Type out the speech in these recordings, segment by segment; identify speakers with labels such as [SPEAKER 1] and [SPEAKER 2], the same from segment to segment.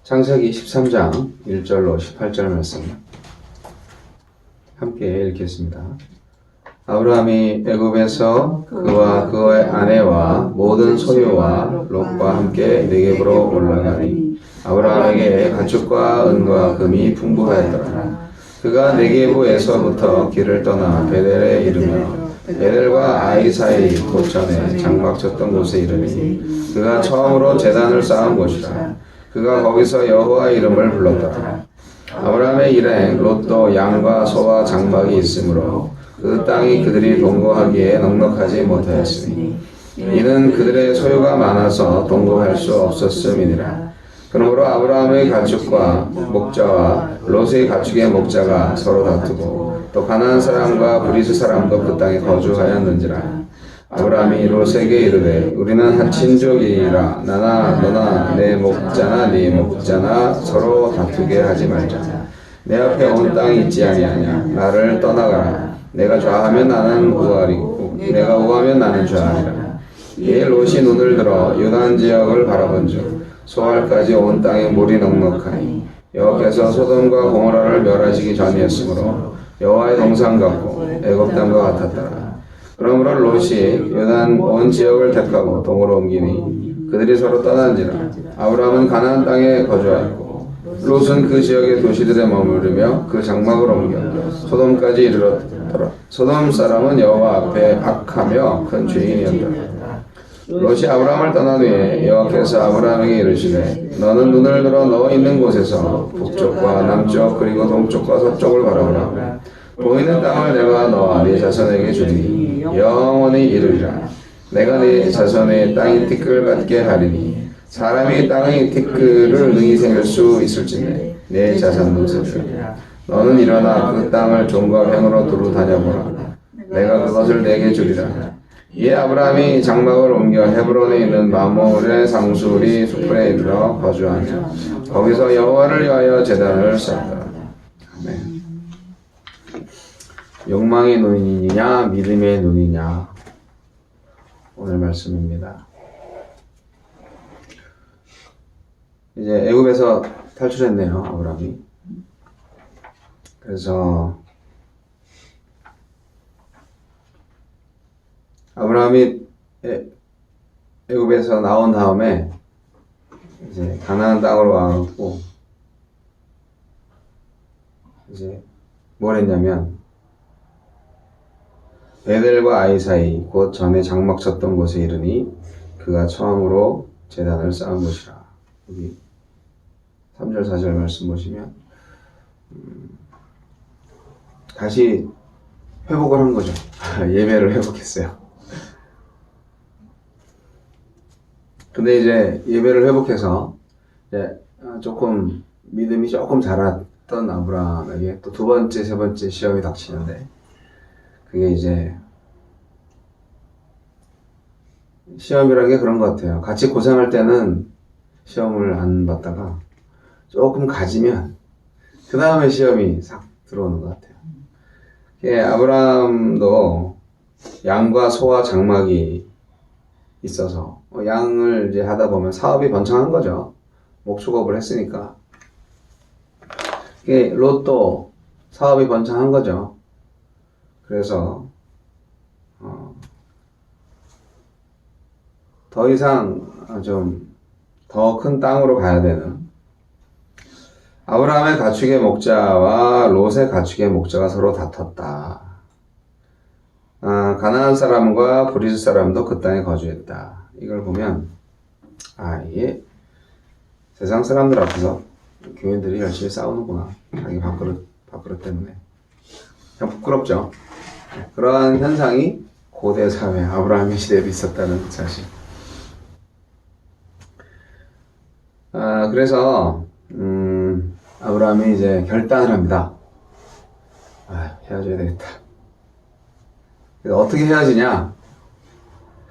[SPEAKER 1] 창세기 13장 1절로 18절 말씀 함께 읽겠습니다. 아브라함이 애굽에서 그와 그의 아내와 모든 소유와 롯과 함께 네겝으로 올라가니 아브라함에게 가축과 은과 금이 풍부하였더라. 그가 네겝에서부터 길을 떠나 베델에 이르며 베델과 아이 사이 고천에 장막 쳤던 곳에 이르니 그가 처음으로 제단을 쌓은 곳이라. 그가 거기서 여호와 이름을 불렀더라. 아브라함의 일행 롯도 양과 소와 장막이 있으므로 그 땅이 그들이 동거하기에 넉넉하지 못하였으니 이는 그들의 소유가 많아서 동거할 수 없었음이니라. 그러므로 아브라함의 가축과 목자와 롯의 가축의 목자가 서로 다투고 또 가나안 사람과 브리스 사람도 그 땅에 거주하였는지라. 아브라함이 롯에게 이르되 우리는 한 친족이라 나나 너나 내 목자나 네 목자나 서로 다투게 하지 말자. 내 앞에 온 땅이 있지 아니하냐. 나를 떠나가라. 내가 좌하면 나는 우하리고 내가 우하면 나는 좌하리라. 이에 롯이 눈을 들어 요단 지역을 바라본즉 소알까지 온 땅에 물이 넉넉하니 여호와께서 소돔과 고모라를 멸하시기 전이었으므로 여호와의 동산 같고 애굽 땅과 같았더라. 그러므로 롯이 요단 온 지역을 택하고 동으로 옮기니 그들이 서로 떠난지라. 아브라함은 가나안 땅에 거주하였고 롯은 그 지역의 도시들에 머무르며 그 장막을 옮겨 소돔까지 이르렀더라. 소돔 사람은 여호와 앞에 악하며 큰 죄인이었더라. 롯이 아브라함을 떠난 후에 여호와께서 아브라함에게 이르시되 너는 눈을 들어 너 있는 곳에서 북쪽과 남쪽 그리고 동쪽과 서쪽을 바라보라. 보이는 땅을 내가 너와 네 자손에게 주리니 영원히 이루리라. 내가 네 자손의 땅이 티끌 같게 하리니 사람이 땅의 티끌을 능히 생길 수 있을진데 내 자손도 쓰리라. 너는 일어나 그 땅을 종과 횡으로 두루 다녀보라. 내가 그것을 내게 주리라. 이에 아브라함이 장막을 옮겨 헤브론에 있는 마몰의 상수리 숲에 이르러 거주하며 거기서 여호와를 위하여 제단을 쌓았다. 아멘. 욕망의 눈이냐 믿음의 눈이냐 오늘 말씀입니다. 이제 애굽에서 탈출했네요, 아브라함이. 그래서 아브라함이 애굽에서 나온 다음에 이제 가나안 땅으로 와갖고 이제 뭘 했냐면 베델과 아이 사이 곧 전에 장막 쳤던 곳에 이르니 그가 처음으로 제단을 쌓은 곳이라. 여기 3절 4절 말씀 보시면 다시 회복을 한 거죠. 예배를 회복했어요. 근데 이제 예배를 회복해서 이제 조금 믿음이 조금 자랐던 아브라함에게 또 두 번째, 세 번째 시험이 닥치는데 그게 이제 시험이라는 게 그런 것 같아요. 같이 고생할 때는 시험을 안 받다가 조금 가지면 그 다음에 시험이 싹 들어오는 것 같아요. 아브라함도 양과 소와 장막이 있어서 양을 이제 하다 보면 사업이 번창한 거죠. 목축업을 했으니까. 롯도 사업이 번창한 거죠. 그래서 더 이상 좀 더 큰 땅으로 가야 되는 아브라함의 가축의 목자와 롯의 가축의 목자가 서로 다퉜다. 가나안 사람과 브리스 사람도 그 땅에 거주했다. 이걸 보면 이게 세상 사람들 앞에서 교인들이 열심히 싸우는구나. 자기 밥그릇 때문에. 참 부끄럽죠. 그러한 현상이 고대 사회 아브라함의 시대에도 있었다는 사실. 그래서 아브라함이 이제 결단을 합니다. 헤어져야 되겠다. 그래서 어떻게 헤어지냐?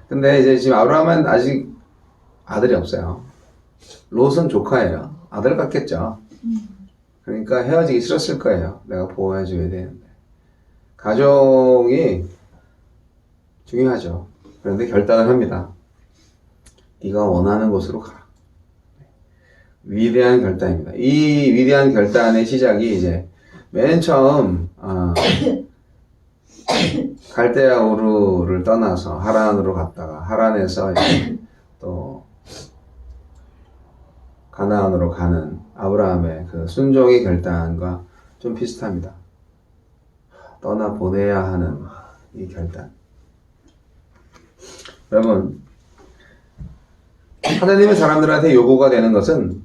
[SPEAKER 1] 근데 이제 지금 아브라함은 아직 아들이 없어요. 롯은 조카예요. 아들 같겠죠. 그러니까 헤어지기 싫었을 거예요. 내가 보호해줘야 되는데. 가족이 중요하죠. 그런데 결단을 합니다. 네가 원하는 곳으로 가라. 위대한 결단입니다. 이 위대한 결단의 시작이 이제 맨 처음 갈대아 우르를 떠나서 하란으로 갔다가 하란에서 이제 또 가나안으로 가는 아브라함의 그 순종의 결단과 좀 비슷합니다. 떠나 보내야 하는 이 결단. 여러분, 하나님의 사람들한테 요구가 되는 것은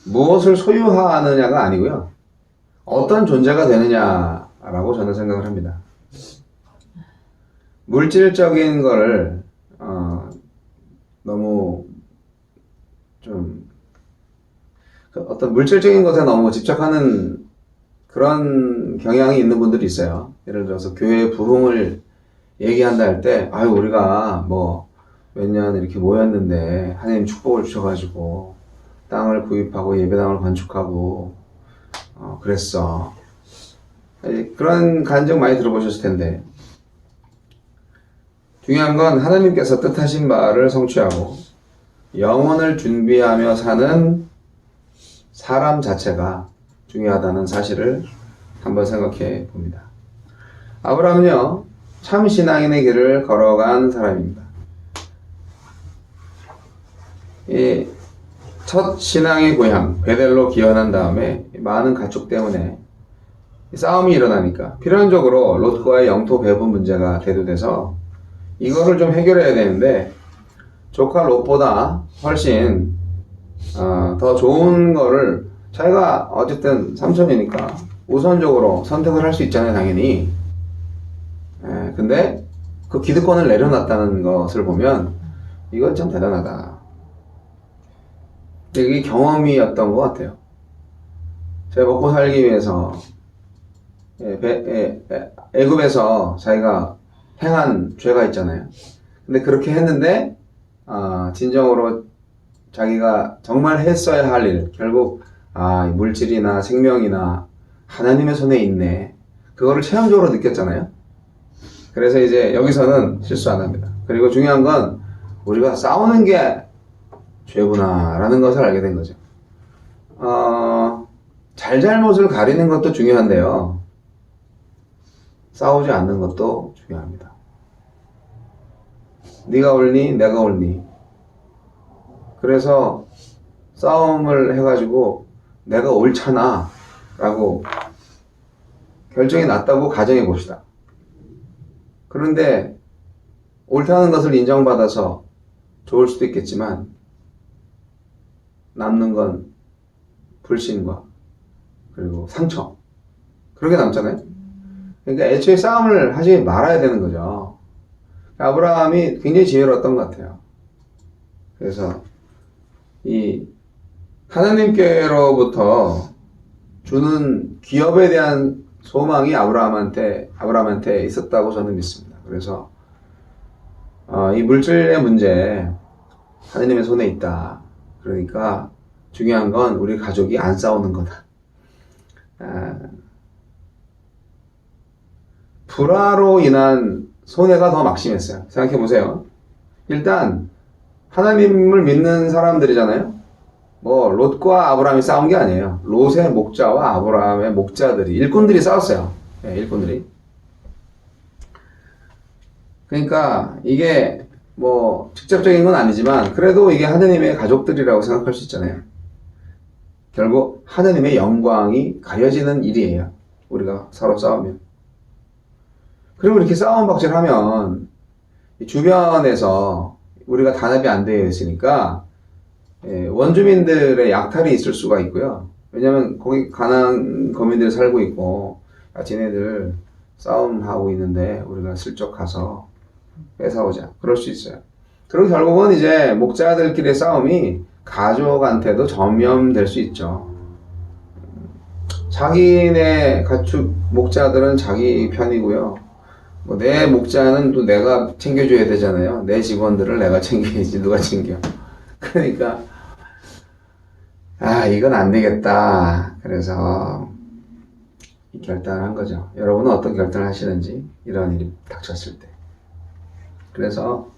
[SPEAKER 1] 무엇을 소유하느냐가 아니고요. 어떤 존재가 되느냐라고 저는 생각을 합니다. 물질적인 거를 너무 좀 어떤 물질적인 것에 너무 집착하는 그런 경향이 있는 분들이 있어요. 예를 들어서 교회 부흥을 얘기한다 할 때, 아유, 우리가 뭐 몇 년 이렇게 모였는데 하나님 축복을 주셔가지고 땅을 구입하고 예배당을 건축하고 그랬어. 그런 간증 많이 들어보셨을 텐데, 중요한 건 하나님께서 뜻하신 바를 성취하고 영혼을 준비하며 사는 사람 자체가 중요하다는 사실을 한번 생각해 봅니다. 아브라함은요, 참 신앙인의 길을 걸어간 사람입니다. 이 첫 신앙의 고향 베델로 귀환한 다음에 많은 가축 때문에 싸움이 일어나니까 필연적으로 롯과의 영토 배분 문제가 대두돼서 이거를 좀 해결해야 되는데, 조카 롯보다 훨씬 더 좋은 거를 자기가 어쨌든 삼촌이니까 우선적으로 선택을 할 수 있잖아요, 당연히. 근데 그 기득권을 내려놨다는 것을 보면 이건 참 대단하다. 이게 경험이었던 것 같아요. 제가 먹고 살기 위해서 애굽에서 자기가 행한 죄가 있잖아요. 근데 그렇게 했는데 진정으로 자기가 정말 했어야 할 일, 결국 물질이나 생명이나 하나님의 손에 있네, 그거를 체험적으로 느꼈잖아요. 그래서 이제 여기서는 실수 안 합니다. 그리고 중요한 건 우리가 싸우는 게 죄구나 라는 것을 알게 된 거죠. 잘잘못을 가리는 것도 중요한데요, 싸우지 않는 것도 중요합니다. 네가 옳니 내가 옳니, 그래서 싸움을 해가지고 내가 옳잖아 라고 결정이 났다고 가정해 봅시다. 그런데 옳다는 것을 인정받아서 좋을 수도 있겠지만 남는 건 불신과 그리고 상처, 그렇게 남잖아요. 그러니까 애초에 싸움을 하지 말아야 되는 거죠. 아브라함이 굉장히 지혜로웠던 것 같아요. 그래서 이 하나님께로부터 주는 기업에 대한 소망이 아브라함한테 있었다고 저는 믿습니다. 그래서 이 물질의 문제 하나님의 손에 있다. 그러니까 중요한 건 우리 가족이 안 싸우는 거다. 불화로 인한 손해가 더 막심했어요. 생각해 보세요. 일단 하나님을 믿는 사람들이잖아요. 뭐 롯과 아브라함이 싸운 게 아니에요. 롯의 목자와 아브라함의 목자들이, 일꾼들이 싸웠어요. 일꾼들이. 그러니까 이게 뭐 직접적인 건 아니지만 그래도 이게 하나님의 가족들이라고 생각할 수 있잖아요. 결국 하나님의 영광이 가려지는 일이에요, 우리가 서로 싸우면. 그리고 이렇게 싸움박질하면 주변에서 우리가 단합이 안 되어 있으니까 원주민들의 약탈이 있을 수가 있고요. 왜냐면 거기 가나안 거민들이 살고 있고, 쟤네들 싸움하고 있는데 우리가 슬쩍 가서 뺏어오자, 그럴 수 있어요. 그리고 결국은 이제 목자들끼리의 싸움이 가족한테도 전염될 수 있죠. 자기네 가축 목자들은 자기 편이고요, 뭐 내 목자는 또 내가 챙겨줘야 되잖아요. 내 직원들을 내가 챙겨야지 누가 챙겨. 그러니까 이건 안 되겠다. 그래서 이 결단을 한 거죠. 여러분은 어떤 결단을 하시는지, 이런 일이 닥쳤을 때. 그래서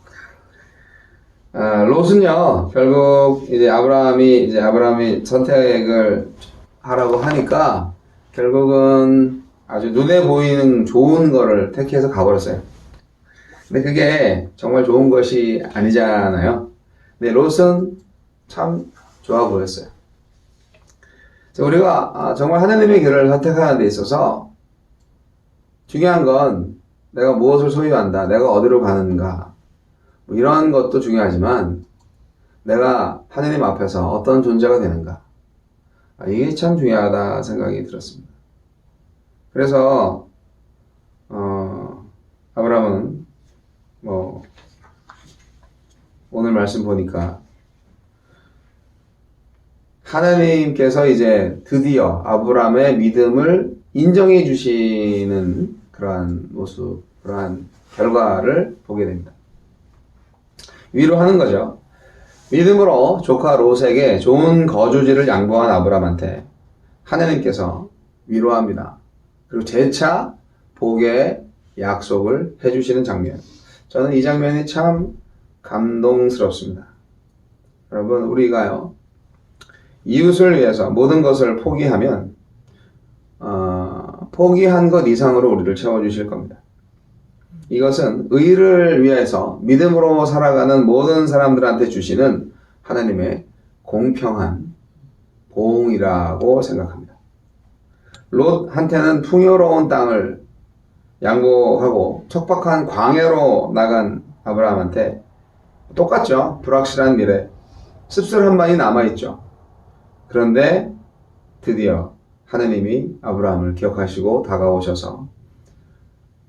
[SPEAKER 1] 롯은요, 결국 이제 아브라함이 선택을 하라고 하니까 결국은 아주 눈에 보이는 좋은 거를 택해서 가버렸어요. 근데 그게 정말 좋은 것이 아니잖아요. 근데 롯은 참 좋아 보였어요. 우리가 정말 하나님의 길을 선택하는 데 있어서 중요한 건 내가 무엇을 소유한다, 내가 어디로 가는가, 뭐 이런 것도 중요하지만 내가 하나님 앞에서 어떤 존재가 되는가, 이게 참 중요하다 생각이 들었습니다. 그래서 아브라함은 뭐 오늘 말씀 보니까 하나님께서 이제 드디어 아브라함의 믿음을 인정해 주시는 그러한 모습, 그러한 결과를 보게 됩니다. 위로하는 거죠. 믿음으로 조카 롯에게 좋은 거주지를 양보한 아브라함한테 하나님께서 위로합니다. 그리고 재차 복의 약속을 해주시는 장면. 저는 이 장면이 참 감동스럽습니다. 여러분, 우리가요, 이웃을 위해서 모든 것을 포기하면 포기한 것 이상으로 우리를 채워주실 겁니다. 이것은 의를 위해서 믿음으로 살아가는 모든 사람들한테 주시는 하나님의 공평한 보응이라고 생각합니다. 롯한테는 풍요로운 땅을 양보하고 척박한 광야로 나간 아브라함한테 똑같죠. 불확실한 미래, 씁쓸한 많이 남아있죠. 그런데 드디어 하나님이 아브라함을 기억하시고 다가오셔서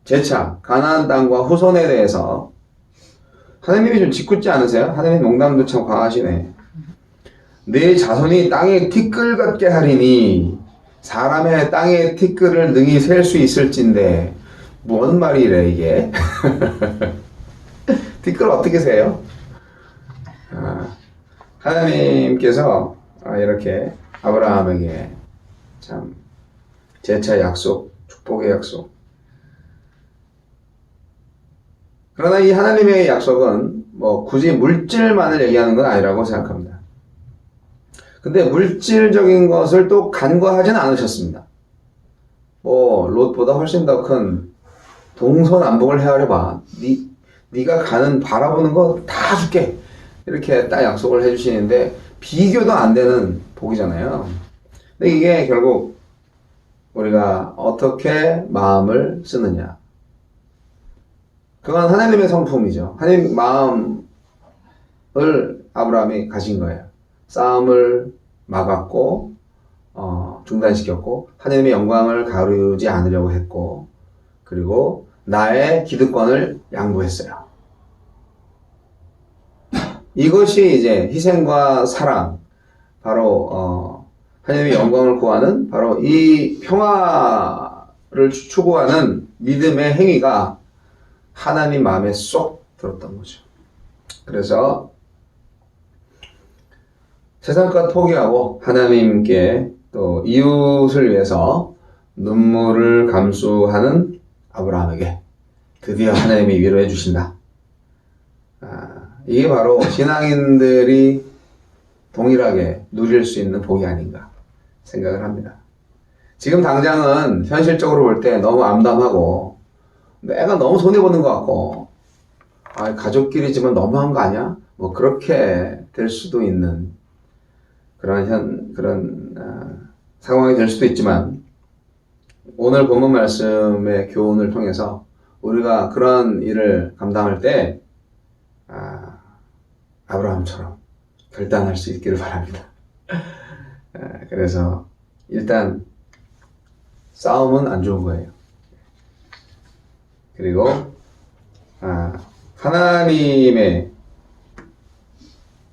[SPEAKER 1] 재차 가나안 땅과 후손에 대해서 하나님이 좀 짓궂지 않으세요? 하나님 농담도 참 광하시네. 내 자손이 땅에 티끌 같게 하리니 사람의 땅에 티끌을 능히 셀 수 있을진데 뭔 말이래 이게. 티끌 어떻게 세요? 하나님께서 이렇게 아브라함에게 참 재차 약속, 축복의 약속. 그러나 이 하나님의 약속은 뭐 굳이 물질만을 얘기하는 건 아니라고 생각합니다. 근데 물질적인 것을 또 간과하지는 않으셨습니다. 뭐 롯보다 훨씬 더 큰 동서남북을 헤아려 봐. 네가 가는 바라보는 거 다 줄게. 이렇게 딱 약속을 해주시는데 비교도 안 되는 복이잖아요. 근데 이게 결국 우리가 어떻게 마음을 쓰느냐. 그건 하나님의 성품이죠. 하나님 마음을 아브라함이 가진 거예요. 싸움을 막았고 중단시켰고 하나님의 영광을 가르지 않으려고 했고 그리고 나의 기득권을 양보했어요. 이것이 이제 희생과 사랑, 바로 하나님의 영광을 구하는 바로 이 평화를 추구하는 믿음의 행위가 하나님 마음에 쏙 들었던 거죠. 그래서 세상 것 포기하고 하나님께 또 이웃을 위해서 눈물을 감수하는 아브라함에게 드디어 하나님이 위로해 주신다. 이게 바로 신앙인들이 동일하게 누릴 수 있는 복이 아닌가 생각을 합니다. 지금 당장은 현실적으로 볼 때 너무 암담하고 내가 너무 손해보는 것 같고 가족끼리지만 너무한 거 아니야? 뭐 그렇게 될 수도 있는 그런 상황이 될 수도 있지만 오늘 본문 말씀의 교훈을 통해서 우리가 그런 일을 감당할 때 아브라함처럼 결단할 수 있기를 바랍니다. 그래서 일단 싸움은 안 좋은 거예요. 그리고 하나님의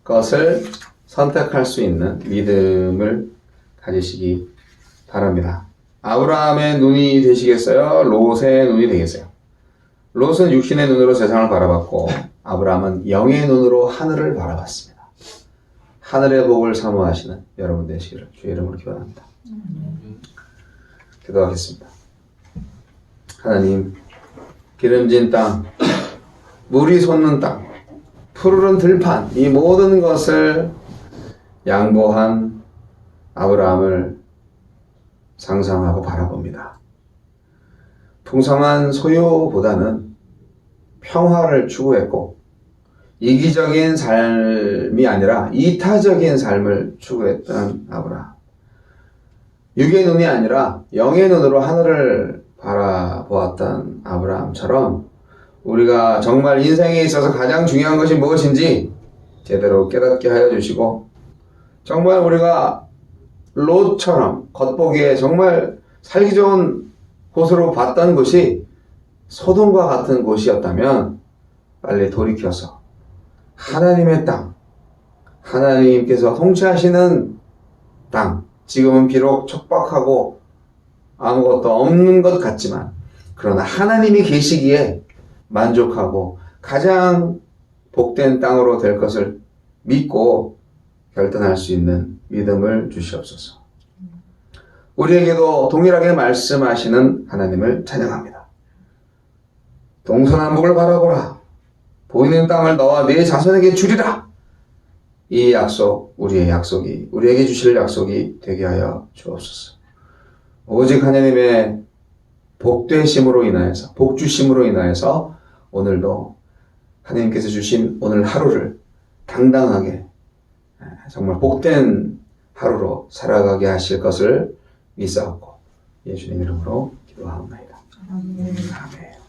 [SPEAKER 1] 것을 선택할 수 있는 믿음을 가지시기 바랍니다. 아브라함의 눈이 되시겠어요? 롯의 눈이 되겠어요? 롯은 육신의 눈으로 세상을 바라봤고 아브라함은 영의 눈으로 하늘을 바라봤습니다. 하늘의 복을 사모하시는 여러분 되시기를 주의 이름으로 기원합니다. 기도하겠습니다. 하나님, 기름진 땅, 물이 솟는 땅, 푸르른 들판, 이 모든 것을 양보한 아브라함을 상상하고 바라봅니다. 풍성한 소유보다는 평화를 추구했고 이기적인 삶이 아니라 이타적인 삶을 추구했던 아브라함. 육의 눈이 아니라 영의 눈으로 하늘을 바라보았던 아브라함처럼 우리가 정말 인생에 있어서 가장 중요한 것이 무엇인지 제대로 깨닫게 하여 주시고 정말 우리가 롯처럼 겉보기에 정말 살기 좋은 곳으로 봤던 곳이 소돔과 같은 곳이었다면 빨리 돌이켜서 하나님의 땅, 하나님께서 통치하시는 땅, 지금은 비록 척박하고 아무것도 없는 것 같지만 그러나 하나님이 계시기에 만족하고 가장 복된 땅으로 될 것을 믿고 결단할 수 있는 믿음을 주시옵소서. 우리에게도 동일하게 말씀하시는 하나님을 찬양합니다. 동서남북을 바라보라. 보이는 땅을 너와 네 자손에게 주리라. 이 약속, 우리의 약속이, 우리에게 주실 약속이 되게 하여 주옵소서. 오직 하나님의 복되심으로 인하여서, 복주심으로 인하여서 오늘도 하나님께서 주신 오늘 하루를 당당하게 정말 복된 하루로 살아가게 하실 것을 믿사옵고 예수님 이름으로 기도하옵나이다. 아멘.